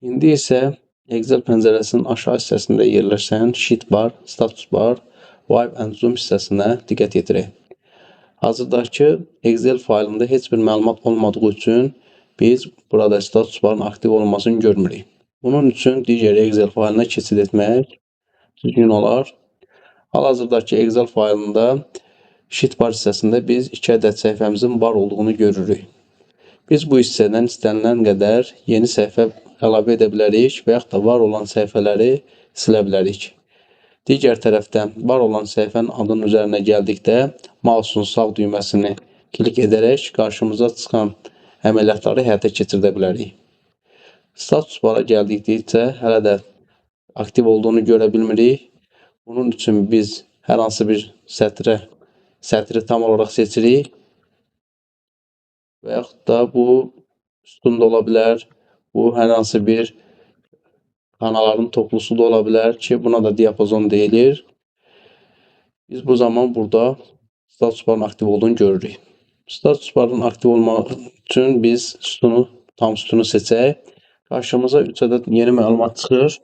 İndi isə Excel pəncərəsinin aşağı hissəsində yerləşən Sheet bar, Status bar, Wipe and Zoom hissəsinə diqqət yetirək. Hazırdakı Excel faylında heç bir məlumat olmadığı üçün biz burada Status barın aktiv olunmasını görmürük. Bunun üçün digər Excel faylına keçid etmək düzgün olar. Hal-hazırdakı Excel faylında Sheet bar hissəsində biz 2 ədəd səhifəmizin var olduğunu görürük. Biz bu hissədən istənilən qədər yeni səhifə əlavə edə bilərik və yaxud da var olan səhifələri silə bilərik. Digər tərəfdən var olan səhifənin adının üzərinə gəldikdə mausun sağ düyməsini klik edərək qarşımıza çıxan əməliyyatları həyata keçirdə bilərik. Status bara gəldikdə isə hələ də aktiv olduğunu görə bilmirik. Bunun üçün biz hər hansı bir sətri tam olaraq seçirik və yaxud da bu sütunda ola bilər, bu hər hansı bir xanaların toplusu da ola bilər ki, buna da diapazon deyilir. Biz bu zaman burada status barın aktiv olduğunu görürük. Status barın aktiv olmaq üçün biz tam sütunu seçək. Qarşımıza 3 ədəd yeni məlumat çıxır.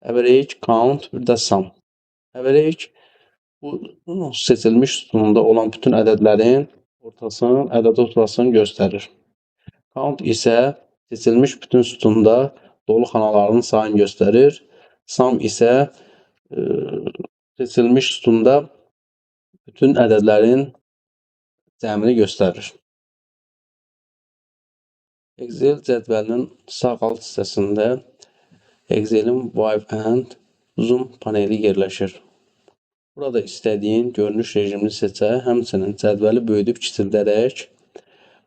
Average, count, bir də sum. Average bu seçilmiş sütununda olan bütün ədədlərin ədəd ortasını göstərir. Count isə seçilmiş bütün sütunda dolu xanaların sayını göstərir. Sum isə seçilmiş sütunda bütün ədədlərin cəmini göstərir. Excel cədvəlinin sağ alt hissəsində Excel'in Wipe and Zoom paneli yerləşir. Burada istədiyin görünüş rejimini seçə, həmçinin cədvəli böyüdüb kiçildərək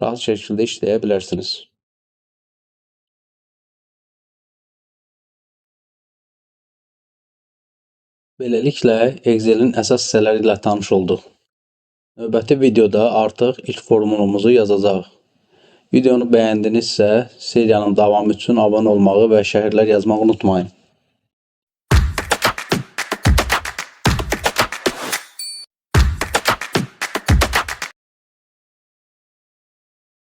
rahat şəkildə işləyə bilərsiniz. Beləliklə, Excel'in əsas hissələri ilə tanış olduq. Növbəti videoda artıq ilk formulumuzu yazacaq. Videonu bəyəndinizsə, seriyanın davamı üçün abunə olmağı və şərhlər yazmağı unutmayın.